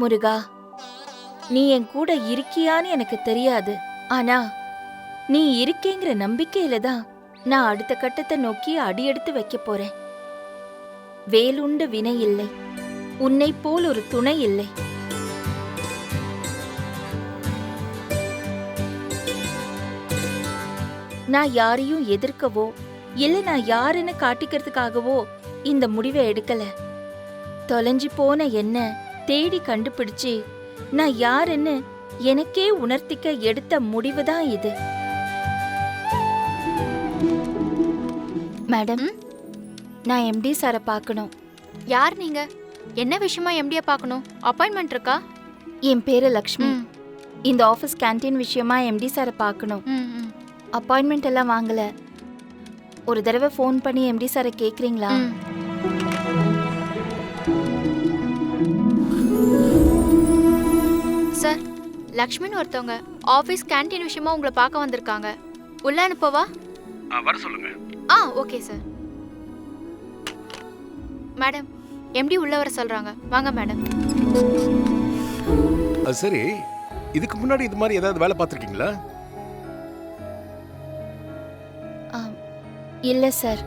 முருகா, நீ என் கூட இருக்கியான்னு எனக்கு தெரியாது. ஆனா நீ இருக்கேங்கிற நம்பிக்கையில தான் நான் அடுத்த கட்டத்தை நோக்கி அடியெடுத்து வைக்க போறேன். வேலுண்டு வினை இல்லை, உன்னை போல் ஒரு துணை இல்லை. நான் யாரையும் எதிர்க்கவோ இல்ல நான் யாருன்னு காட்டிக்கிறதுக்காகவோ இந்த முடிவை எடுக்கல. தொலைஞ்சு போன என்ன தேடி கண்டுபிடிச்சு நான் யாருன்னு எனக்கே உணர்த்திக்க எடுத்த முடிவுதான் இது. மேடம், நான் எம்டி சாரை பார்க்கணும். யார் நீங்க? என்ன விஷயமா எம்டியை பார்க்கணும்? அப்பாயின்மெண்ட் இருக்கா? என் பேரு லக்ஷ்மி. இந்த ஆஃபீஸ் கேண்டீன் விஷயமா எம்டி சாரை பார்க்கணும். அப்பாயின்மெண்ட் எல்லாம் வாங்கல. ஒரு தடவை ஃபோன் பண்ணி எம்டி சாரை கேக்குறீங்களா? சார், லக்ஷ்மின்னு ஒருத்தவங்க ஆஃபீஸ் கேண்டீன் விஷயமா உங்களை பார்க்க வந்திருக்காங்க. உள்ள அனுப்பவா? வர சொல்லுங்க. Okay sir. மேடம், எம்டி உள்ள வர சொல்றாங்க. வாங்க மேடம். அது சரி, இதுக்கு முன்னாடி இது மாதிரி ஏதாவது வேலை பார்த்துருக்கீங்களா? இல்ல சார்.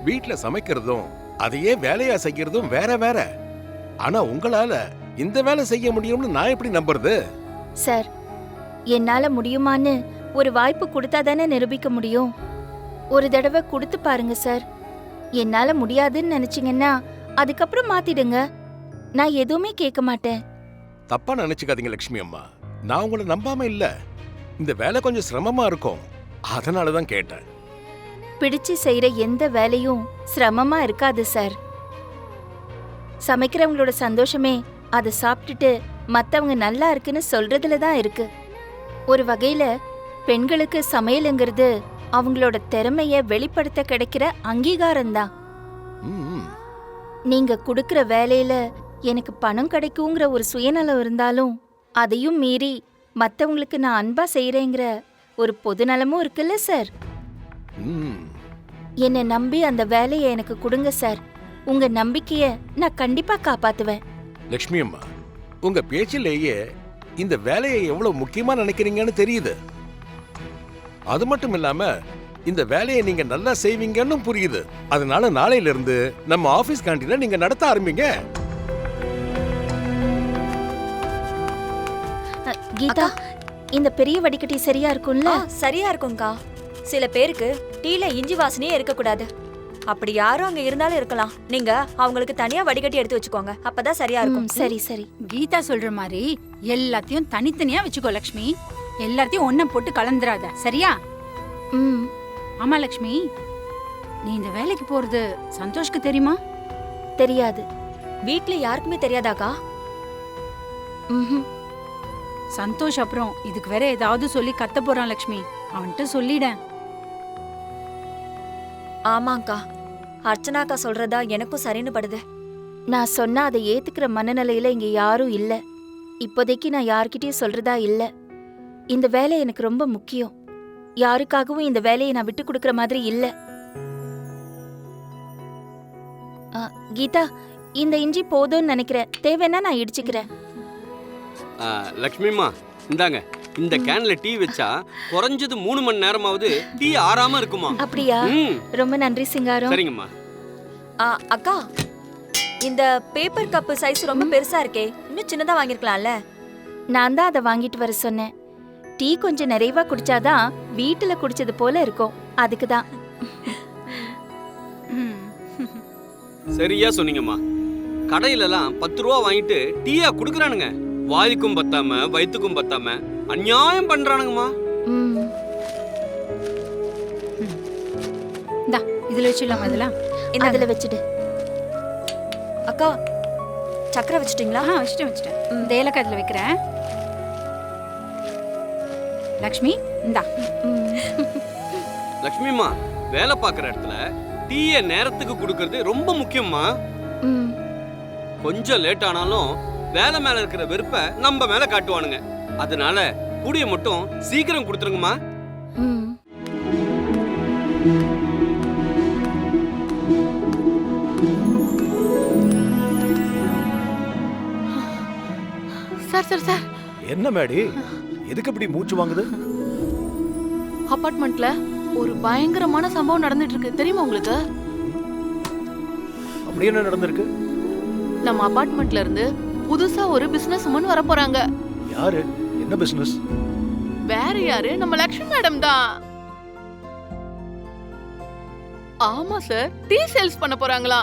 வீட்ல சமைக்கிறதும் அதையே வேலையா செய்யறதும் வேற வேற. ஆனா உங்களால இந்த வேலை செய்ய முடியும்னு நான் எப்படி நம்புறது? சார், என்னால முடியுமான்னு ஒரு வாய்ப்பு கொடுத்தா தானே நிரூபிக்க முடியும். ஒரு தடவை கொடுத்து பாருங்க சார். என்னால முடியாதுன்னு நினைச்சீங்கன்னா அதுக்கப்புறம் மாத்திடுங்க. நான் எதுவுமே கேட்க மாட்டேன். தப்பா நினைச்சுக்காதீங்க லட்சுமி அம்மா. நான் உங்களை நம்பாம இல்ல. இந்த வேலை கொஞ்சம் சிரமமா இருக்கும், அதனாலதான் கேட்டேன். பிடிச்சு செய்யற எந்த வேலையும் சிரமமா இருக்காது சார். சமைக்கிறவங்களோட சந்தோஷமே அதை சாப்பிட்டுட்டு மத்தவங்க நல்லா இருக்குன்னு சொல்றதுல தான் இருக்கு. ஒரு வகையில பெண்களுக்கு சமையலுங்கிறது அவங்களோட திறமைய வெளிப்படுத்த கிடைக்கிற அங்கீகாரம்தான். நீங்க குடுக்கிற வேலையில எனக்கு பணம் கிடைக்குங்கிற ஒரு சுயநலம் இருந்தாலும் அதையும் மீறி மத்தவங்களுக்கு நான் அன்பா செய்யறேங்கிற ஒரு பொதுநலமும் இருக்குல்ல சார். என்னை நம்பி அந்த வேலையை எனக்கு கொடுங்க சார். உங்க நம்பிக்கைய நான் கண்டிப்பா காப்பாத்துவேன். லட்சுமி அம்மா, உங்க பேச்சிலேயே இந்த வேலையை எவ்வளவு முக்கியமா நினைக்கிறீங்கன்னு தெரியுது. அது மட்டும் இல்லாம இந்த வேலையை நீங்க நல்லா செய்வீங்கன்னு புரியுது. அதனால நாளையில இருந்து நம்ம ஆபீஸ் கேண்டீனை நீங்க நடத்த ஆரம்பிங்க. கீதா, இந்த பெரிய வடிகட்டி சரியா இருக்கும்ல? சரியா இருக்கும்க்கா. சில பேருக்கு டீல இஞ்சி வாசனையே இருக்கக்கூடாது. அப்படி யாரும் அங்க இருந்தாலும் இருக்கலாம். நீங்க அவங்களுக்கு தனியா வடிகட்டி எடுத்து வச்சுக்கோங்க. அப்பதான் சரியா இருக்கும். சரி சரி. கீதா சொல்ற மாதிரி எல்லாத்தையும் தனித்தனியா வச்சுக்கோ லக்ஷ்மி. எல்லாத்தையும் ஒண்ணா போட்டு கலந்துராத, சரியா? ஆமா லக்ஷ்மி, நீ இந்த வேலைக்கு போறது சந்தோஷ்க்கு தெரியுமா? தெரியாது. வீட்ல யாருக்குமே தெரியாதாக்கா? சந்தோஷ் அப்புறம் இதுக்கு வேற ஏதாவது சொல்லி கத்த போறான் லக்ஷ்மி. அவன்கிட்ட சொல்லிடேன். ஆமாங்கா, அர்ச்சனாக்கா சொல்றதா எனக்கும் சரின்னு படுது. நான் சொன்னா அதை ஏத்துக்கிற மனநிலையில இங்க யாரும் இல்ல. இப்போதைக்கு நான் யார்கிட்டயும் சொல்றதா இல்ல. இந்த வேலை எனக்கு ரொம்ப முக்கியம். யாருக்காகவும் இந்த வேலையை நான் விட்டு கொடுக்கற மாதிரி இல்ல. கீதா, இந்த இஞ்சி போதும்னு நினைக்கிறேன். தேவைன்னா நான் இடிச்சுக்கிறேன். லக்ஷ்மிமா, இந்தாங்க. இந்த கேன்ல டீ வச்சா குறைஞ்சது 3 மணி நேரமாவது டீ ஆறாம இருக்குமா? அப்படியா? ரொம்ப நன்றி சிங்காரம். சரிங்கம்மா. அக்கா, இந்த பேப்பர் கப் சைஸ் ரொம்ப பெருசா இருக்கே, இன்னும் சின்னதா வாங்கிருக்கலாம்ல? நான் தான் அதை வாங்கிட்டு வர சொன்னேன். டீ கொஞ்சம் நிறைவா குடிச்சாதான் வீட்டுல குடிச்சது போல இருக்கும். அதுக்குதான். சரியா சொன்னீங்கம்மா. கடையில எல்லாம் 10 ரூபா வாங்கிட்டு டீயா குடுக்கறானுங்க. வாய்க்கும் பத்தாம வயிற்றுக்கும் பத்தாம அநியாயம் பண்றானுங்கம்மா. இதுல வச்சிடலாம். அதெல்லாம் அதுல வச்சுடு. அக்கா, சக்கரை வச்சிட்டீங்களா? வச்சுட்டேன். இந்த ஏலக்காய் இதுல வைக்கிறேன். லக்ஷ்மி, இந்தா. லக்ஷ்மிமா, வேலை பார்க்குற இடத்துல டீய நேரத்துக்கு கொடுக்கறது ரொம்ப முக்கியம்மா. கொஞ்சம் லேட் ஆனாலும் வேலை மேல இருக்கிற வெறுப்பை நம்ம மேல காட்டுவானுங்க. அதனால கூடிய மட்டும் சீக்கிரம் கொடுத்துருங்கம்மா. சார் என்ன மேடி, எதுக்கு இப்படி மூச்சு வாங்குது? அபார்ட்மெண்ட்ல ஒரு பயங்கரமான சம்பவம் நடந்துட்டு இருக்கு தெரியுமா உங்களுக்கு? அப்படி என்ன நடந்திருக்கு? நம்ம அபார்ட்மெண்ட்ல இருந்து புதுசா ஒரு பிசினஸ் உமன் வர போறாங்க. யாரு? என்ன பிசினஸ்? வேற யாரு, நம்ம லக்ஷ்மி மேடம் தான். ஆமா சார், டீ சேல்ஸ் பண்ண போறாங்களா?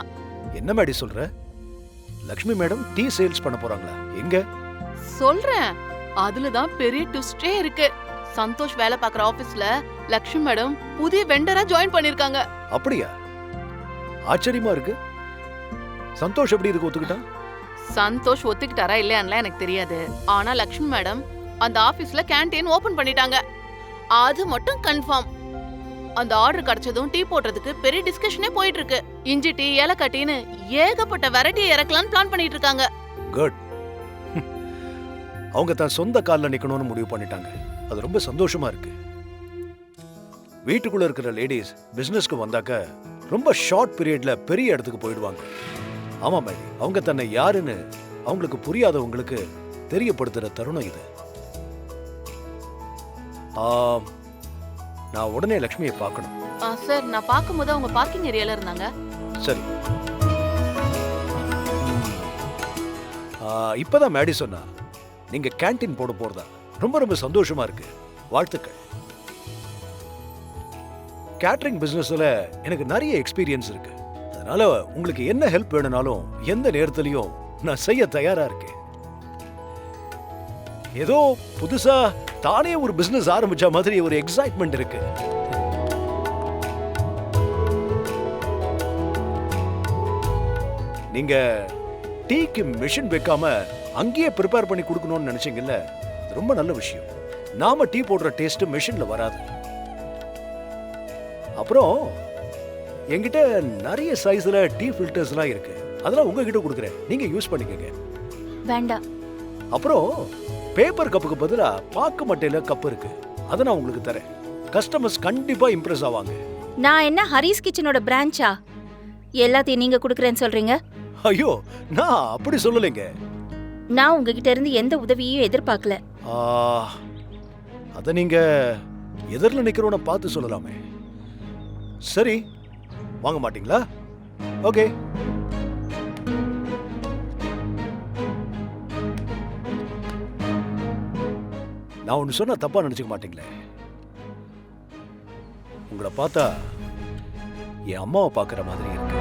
என்ன மேடி சொல்ற? லக்ஷ்மி மேடம் டீ சேல்ஸ் பண்ண போறாங்களா? எங்க? சொல்றேன், அதுலதான் பெரிய ட்விஸ்டே இருக்கு. சந்தோஷ் வேலை பார்க்குற ஆபீஸ்ல லக்ஷ்மி மேடம் புதிய வெண்டரா ஜாயின் பண்ணிருக்காங்க. அப்படியா? ஆச்சரியமா இருக்கு. சந்தோஷ் எப்படி இதுக்கு ஒத்துக்கிட்டான்? சந்தோஷ் ஒத்துக்கிட்டாரா இல்லையான்லாம் எனக்கு தெரியாது. ஆனா லக்ஷ்மி மேடம் அந்த ஆபீஸ்ல கேண்டீன் ஓபன் பண்ணிட்டாங்க. அது மட்டும் கன்ஃபார்ம். அந்த ஆர்டர் கிடைச்சதும் டீ போடுறதுக்கு பெரிய டிஸ்கஷனே போயிட்டு இருக்கு. இஞ்சி டீ, ஏலக்காய் டீன்னு ஏகப்பட்ட வெரைட்டியை இறக்கலாம்னு பிளான் பண்ணிட்டு இருக்காங்க. குட். அவங்க தான் சொந்த கால்ல நிக்கணும்னு முடிவு பண்ணிட்டாங்க. அது ரொம்ப சந்தோஷமா இருக்கு. வீட்டுக்குள்ள இருக்கிற லேடிஸ் பிசினஸ்க்கு வந்தாக்க ரொம்ப ஷார்ட் பீரியட்ல பெரிய இடத்துக்கு போயிடுவாங்க. ஆமா மேடி, அவங்க தன்னை யாருன்னு அவங்களுக்கு புரியாதவங்களுக்கு தெரியப்படுத்துற தருணம் இது. நான் உடனே லக்ஷ்மியை பார்க்கணும். சார், நான் பார்க்கும்போது அவங்க பார்க்கிங் ஏரியால இருந்தாங்க. சரி. இப்பதான் மேடி சொன்னா நீங்க கேண்டீன் போட போறதா. ரொம்ப ரொம்ப சந்தோஷமா இருக்கு. வாழ்த்துக்கள். கேட்டரிங் பிசினஸ்ல எனக்கு நிறைய எக்ஸ்பீரியன்ஸ் இருக்கு. அதனால உங்களுக்கு என்ன ஹெல்ப் வேணும்னாலும் எந்த நேரத்திலையும் நான் செய்ய தயாரா இருக்கேன். ஏதோ புதுசா தானே ஒரு பிசினஸ் ஆரம்பிச்ச மாதிரி ஒரு எக்ஸைட்மெண்ட் இருக்கு. நீங்க டீக்கு மிஷின் வைக்காம அங்கேயே ப்ரிப்பேர் பண்ணி கொடுக்கணும்னு நினைச்சீங்கல்ல, அது ரொம்ப நல்ல விஷயம். நாம டீ போடுற டேஸ்ட் மிஷின்ல வராது. அப்புறம் என்கிட்ட நிறைய சைஸ்ல டீ ஃபில்டர்ஸ்லாம் இருக்கு. அதெல்லாம் உங்ககிட்ட கொடுக்குறேன், நீங்க யூஸ் பண்ணிக்கங்க. வேண்டாம். அப்புறம் பேப்பர் கப்புக்கு பதிலா பாக்கு மட்டையில கப் இருக்கு, அதை நான் உங்களுக்கு தரேன். கஸ்டமர்ஸ் கண்டிப்பா இம்ப்ரெஸ் ஆவாங்க. நான் என்ன ஹரிஸ் கிச்சனோட பிரான்ச்சா? எல்லாத்தையும் நீங்க கொடுக்குறேன்னு சொல்றீங்க? ஐயோ, நான் அப்படி சொல்லலைங்க. நான் உங்ககிட்ட இருந்து எந்த உதவியும் எதிர்பார்க்கல. அத நீங்க எதிரில் நிக்கிறவன பார்த்து சொல்லலாமே. சரி, வாங்க மாட்டீங்களா? ஓகே. நான் ஒன்று சொன்னா தப்பா நினைச்சுக்க மாட்டீங்களே? உங்களை பார்த்தா என் அம்மாவை பார்க்குற மாதிரி இருக்கு.